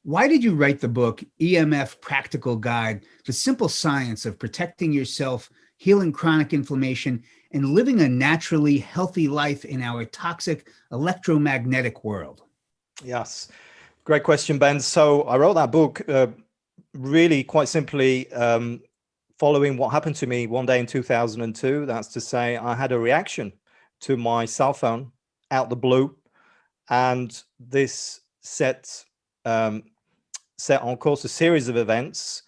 Why did you write the book EMF Practical Guide, The Simple Science of Protecting Yourself, Healing Chronic Inflammation, and Living a Naturally Healthy Life in Our Toxic Electromagnetic World? Yes, great question, Ben. So I wrote that book really quite simply following what happened to me one day in 2002. That's to say, I had a reaction to my cell phone out the blue, and this set on course a series of events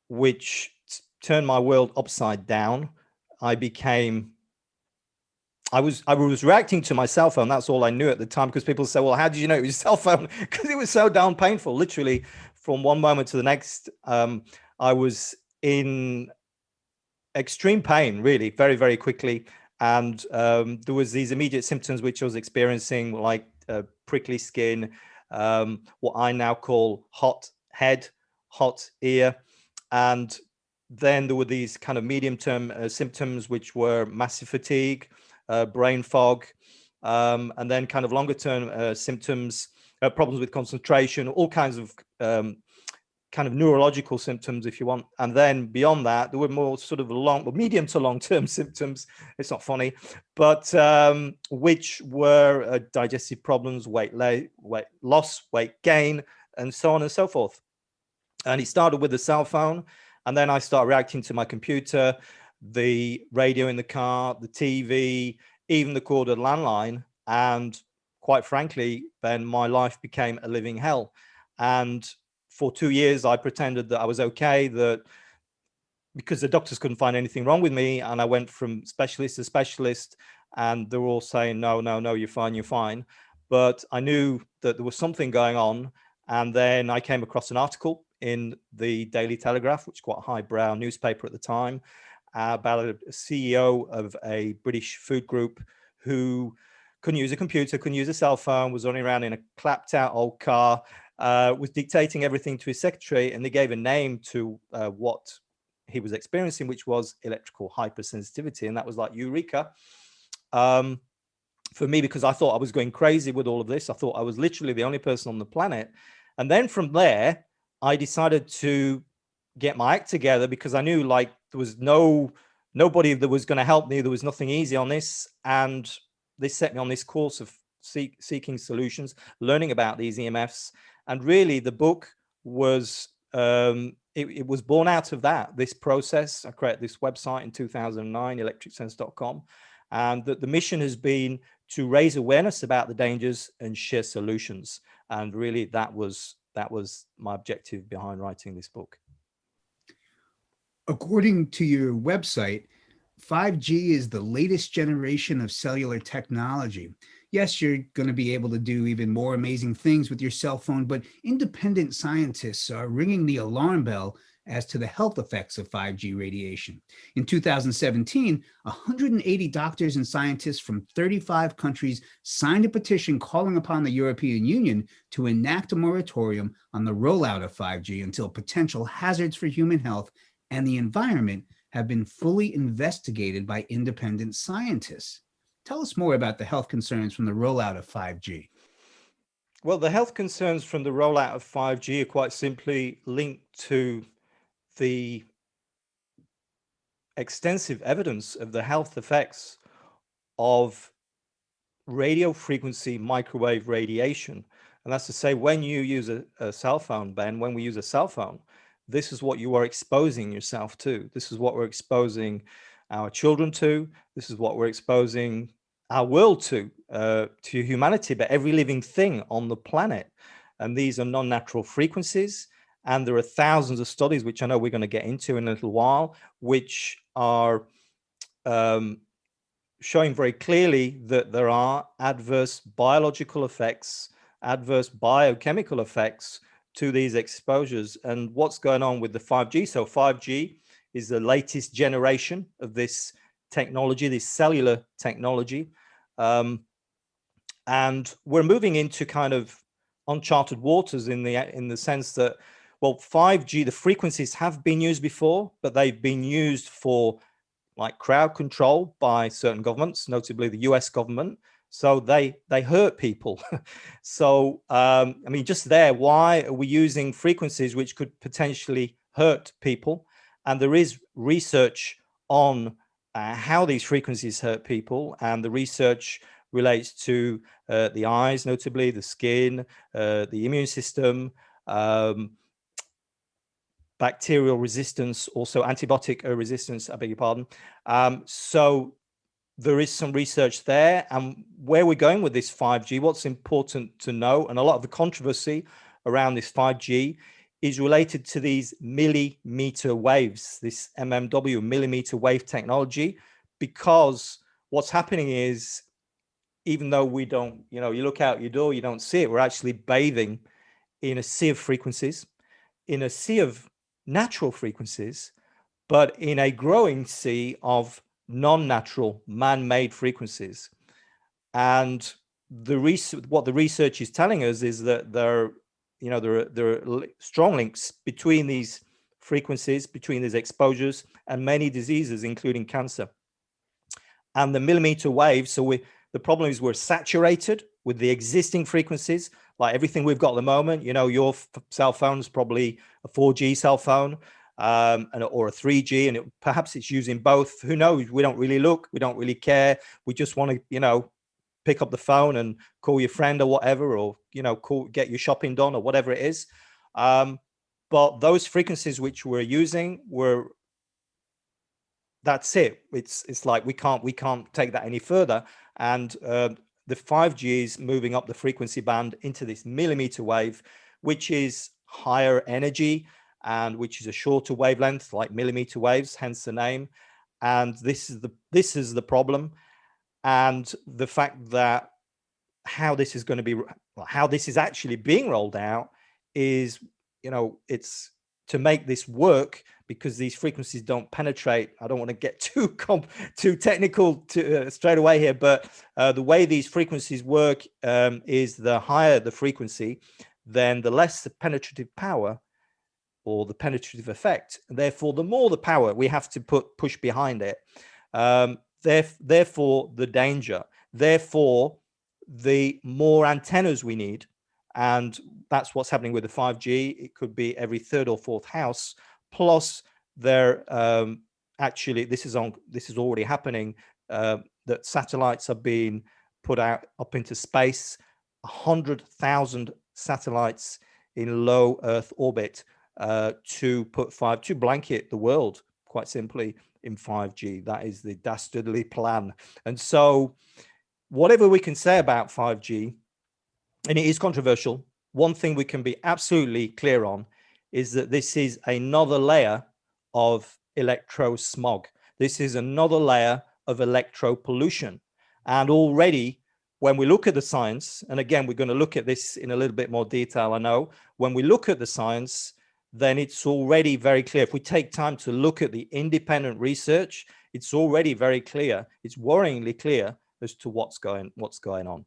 which turned my world upside down. I became I was reacting to my cell phone. That's all I knew at the time, because people say, well, how did you know it was your cell phone? Because it was so damn painful. Literally from one moment to the next, I was in extreme pain, really, very, very quickly. And there was these immediate symptoms which I was experiencing, like prickly skin, what I now call hot head, hot ear. And then there were these kind of medium-term symptoms, which were massive fatigue, brain fog, and then kind of longer-term symptoms, problems with concentration, all kinds of kind of neurological symptoms, if you want. And then beyond that, there were more sort of medium to long-term symptoms. It's not funny, but which were digestive problems, weight loss, weight gain, and so on and so forth. And it started with the cell phone, and then I started reacting to my computer, the radio in the car, the TV, even the corded landline. And quite frankly, then my life became a living hell. And for 2 years, I pretended that I was okay, that because the doctors couldn't find anything wrong with me. And I went from specialist to specialist, and they were all saying, no, no, no, you're fine, you're fine. But I knew that there was something going on. And then I came across an article in the Daily Telegraph, which was quite a highbrow newspaper at the time, about a CEO of a British food group who couldn't use a computer, couldn't use a cell phone, was running around in a clapped out old car, was dictating everything to his secretary, and they gave a name to what he was experiencing, which was electrical hypersensitivity. And that was like eureka for me, because I thought I was going crazy with all of this. I thought I was literally the only person on the planet. And then from there, I decided to get my act together, because I knew like there was nobody that was going to help me. There was nothing easy on this. And they set me on this course of seeking solutions, learning about these EMFs. And really the book was, it was born out of that, this process. I created this website in 2009, electricsense.com. And the mission has been to raise awareness about the dangers and share solutions. And really that was my objective behind writing this book. According to your website, 5G is the latest generation of cellular technology. Yes, you're going to be able to do even more amazing things with your cell phone, but independent scientists are ringing the alarm bell as to the health effects of 5G radiation. In 2017, 180 doctors and scientists from 35 countries signed a petition calling upon the European Union to enact a moratorium on the rollout of 5G until potential hazards for human health and the environment have been fully investigated by independent scientists. Tell us more about the health concerns from the rollout of 5G. Well, the health concerns from the rollout of 5G are quite simply linked to the extensive evidence of the health effects of radio frequency microwave radiation. And that's to say, when you use a cell phone, Ben, when we use a cell phone, this is what you are exposing yourself to. This is what we're exposing our children to. This is what we're exposing our world to humanity, but every living thing on the planet. And these are non-natural frequencies. And there are thousands of studies, which I know we're going to get into in a little while, which are showing very clearly that there are adverse biological effects, adverse biochemical effects to these exposures. And what's going on with the 5G? So 5G is the latest generation of this technology, this cellular technology. And we're moving into kind of uncharted waters in the sense that, well, 5G, the frequencies have been used before, but they've been used for like crowd control by certain governments, notably the US government. So they hurt people. So, I mean, just there, why are we using frequencies which could potentially hurt people? And there is research on how these frequencies hurt people. And the research relates to the eyes, notably the skin, the immune system, bacterial resistance, also antibiotic resistance, I beg your pardon. So there is some research there. And where we're going with this 5G, what's important to know, and a lot of the controversy around this 5G is related to these millimeter waves, this MMW, millimeter wave technology, because what's happening is, even though we don't, you look out your door, you don't see it, we're actually bathing in a sea of frequencies, in a sea of natural frequencies, but in a growing sea of non-natural, man-made frequencies. And what the research is telling us is that there are strong links between these frequencies, between these exposures, and many diseases, including cancer. And the millimeter waves, so the problem is we're saturated with the existing frequencies, like everything we've got at the moment. Your cell phone is probably a 4G cell phone, or a 3G, and perhaps it's using both. Who knows? We don't really look. We don't really care. We just want to, pick up the phone and call your friend or whatever, or get your shopping done or whatever it is. But those frequencies which we're using that's it. It's like we can't take that any further. And the 5G is moving up the frequency band into this millimeter wave, which is higher energy and which is a shorter wavelength, like millimeter waves, hence the name. And this is the problem. And the fact that how this is actually being rolled out is, it's to make this work, because these frequencies don't penetrate. I don't want to get too technical straight away here, but the way these frequencies work is the higher the frequency, then the less the penetrative power or the penetrative effect. And therefore, the more the power we have to push behind it. Therefore, the danger. Therefore, the more antennas we need. And that's what's happening with the 5G. It could be every third or fourth house. Plus, there actually, this is already happening. That satellites are being put out up into space. 100,000 satellites in low Earth orbit to blanket the world, quite simply, in 5G. That is the dastardly plan. And so, whatever we can say about 5G, and it is controversial, one thing we can be absolutely clear on is that this is another layer of electro-smog. This is another layer of electropollution. And already, when we look at the science, and again, we're going to look at this in a little bit more detail, I know, when we look at the science, then it's already very clear. If we take time to look at the independent research, it's already very clear. It's worryingly clear as to what's going on.